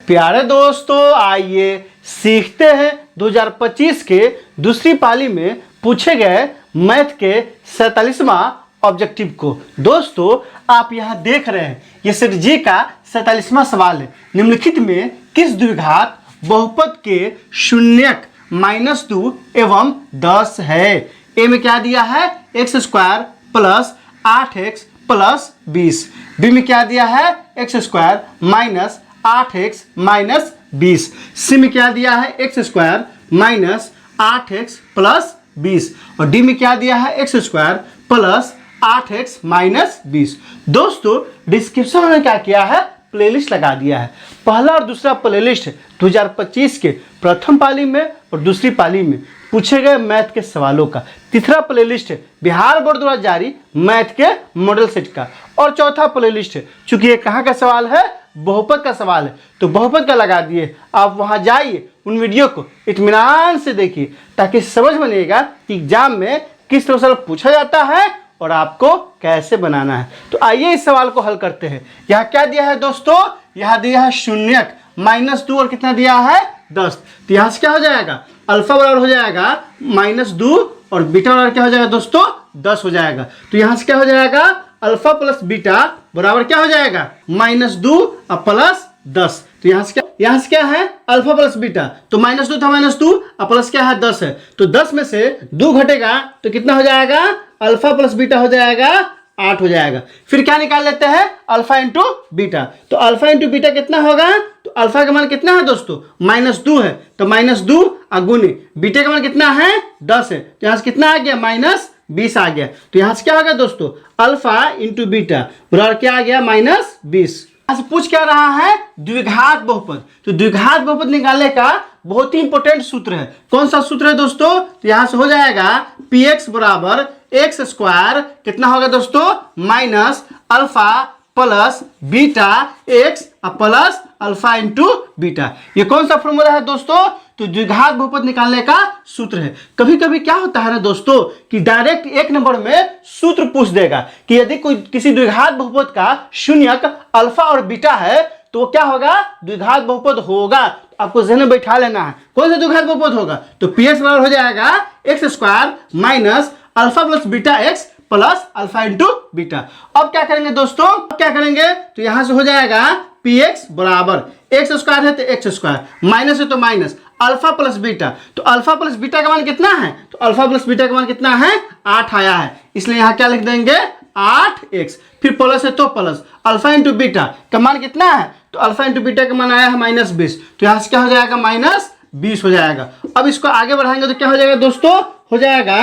प्यारे दोस्तों, आइए सीखते हैं 2025 के दूसरी पाली में पूछे गए मैथ के 47वां ऑब्जेक्टिव को। दोस्तों, आप यहाँ देख रहे हैं, ये सेट जी का 47वां सवाल है। निम्नलिखित में किस द्विघात बहुपद के शून्यक -2 एवं 10 है? ए में क्या दिया है? x² plus 8x plus 20। B में क्या दिया है? x² minus 8x minus 20। सी में क्या दिया है? x² minus 8x plus 20। और डी में क्या दिया है? x² plus 8x minus 20। दोस्तों, डिस्क्रिप्शन में क्या किया है? प्लेलिस्ट लगा दिया है। पहला और दूसरा प्लेलिस्ट 2025 के प्रथम पाली में और दूसरी पाली में पूछे गए मैथ के सवालों का। तीसरा प्लेलिस्ट है बिहार बोर्ड द्वारा जारी मैथ के मॉडल सेट का। और चौथा प्लेलिस्ट है, चूंकि ये कहाँ का सवाल है? बहुपद का सवाल है, तो बहुपद का लगा दिए। आप वहाँ जाइए, उन वीडियो को इत्मीनान से देखिए, ताकि समझ बनेगा कि एग्जाम में किस तरह से पूछा जाता है और आपको कैसे बनाना है। तो आइए इस सवाल को हल करते हैं। यहाँ क्या दिया है दोस्तों? यहाँ दिया है शून्यक -2 और कितना दिया है? 10। तो यहाँ से क्या हो जाएगा? अल्फा बराबर हो जाएगा -2 और बीटा बराबर क्या हो जाएगा दोस्तों? 10 हो जाएगा। तो यहाँ से क्या हो जाएगा? अल्फा प्लस बीटा बराबर क्या हो जाएगा? -2 और प्लस 10। तो यहाँ से क्या है? Alpha plus beta. तो -2 था, -2 और प्लस क्या है? 10 है। तो 10 में से 2 घटेगा तो कितना हो जाएगा? अल्फा प्लस बीटा हो जाएगा 8 हो जाएगा। फिर क्या निकाल लेते हैं? Alpha into beta. तो अल्फा इंटू बीटा कितना होगा? तो अल्फा का मान कितना है दोस्तों? -2 है, तो -2 गुने बीटा का मान कितना है? 10 है। तो यहाँ से कितना आ गया? -20 आ गया। तो यहाँ से क्या होगा दोस्तों? अल्फा इंटू बीटा बराबर क्या आ गया? -20। यहाँ से पूछ क्या रहा है? द्विघात बहुपद। तो द्विघात बहुपद निकालने का बहुत ही इंपॉर्टेंट सूत्र है। कौन सा सूत्र है दोस्तों? तो यहाँ से हो जाएगा px बराबर x² कितना होगा दोस्तों? Minus alpha plus beta x plus alpha into beta. ये कौन सा फॉर्मूला है दोस्तों? तो द्विघात बहुपद निकालने का सूत्र है। कभी कभी क्या होता है ना दोस्तों कि डायरेक्ट एक नंबर में सूत्र पूछ देगा कि यदि कोई किसी द्विघात बहुपद का शून्यक अल्फा और बीटा है तो क्या होगा? द्विघात बहुपद होगा। आपको जहन में बैठा लेना है कौन सा द्विघात बहुपद होगा। तो px बराबर हो जाएगा x² minus alpha plus beta x plus alpha into beta. अब क्या करेंगे दोस्तों? अब क्या करेंगे? तो यहां से हो जाएगा px बराबर x² है तो x² माइनस है तो माइनस अल्फा प्लस बीटा। तो अल्फा प्लस बीटा का मान कितना है? तो अल्फा प्लस बीटा का मान कितना है? 8 आया है, इसलिए यहाँ क्या लिख देंगे? 8x। फिर प्लस है तो प्लस अल्फा इंटू बीटा का मान कितना है? तो अल्फा इंटू बीटा का मान आया है -20। तो यहाँ से क्या हो जाएगा? -20 हो जाएगा। अब इसको आगे बढ़ाएंगे तो क्या हो जाएगा दोस्तों? हो जाएगा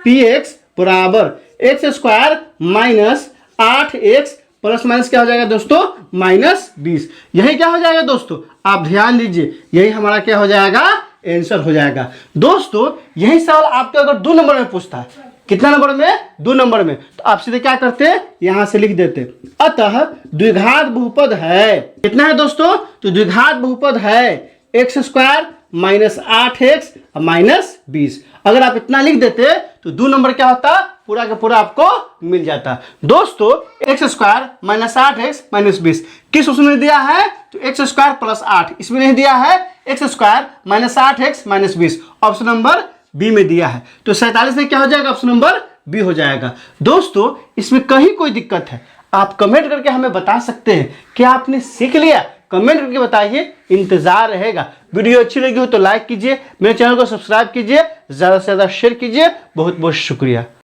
px बराबर x² minus 8x plus minus क्या हो जाएगा दोस्तों? -20। यही क्या हो जाएगा दोस्तों? आप ध्यान दीजिए, यही हमारा क्या हो जाएगा? आंसर हो जाएगा। दोस्तों, यही सवाल आपको अगर 2 नंबर में पूछता है, कितना नंबर में? 2 नंबर में, तो आप सीधे क्या करते हैं? यहां से लिख देते, अतः द्विघात बहुपद है। कितना है दोस्तों? तो द्विघात बहुपद है x² माइनस 8x माइनस 20। अगर आप इतना लिख देते तो 2 नंबर क्या होता? पूरा का पूरा आपको मिल जाता। दोस्तों, x² माइनस 8x माइनस 20 किस उसने दिया है? तो x² प्लस 8। इसमें नहीं दिया है x² minus 8x minus 20, option number B में दिया है। तो 47 में क्या हो जाएगा? ऑप्शन नंबर बी हो जाएगा। दोस्तों, इसमें कहीं कोई दिक्कत है आप कमेंट करके हमें बता सकते हैं कि आपने सीख लिया। कमेंट करके बताइए, इंतजार रहेगा। वीडियो अच्छी लगी हो तो लाइक कीजिए, मेरे चैनल को सब्सक्राइब कीजिए, ज़्यादा से ज़्यादा शेयर कीजिए। बहुत बहुत शुक्रिया।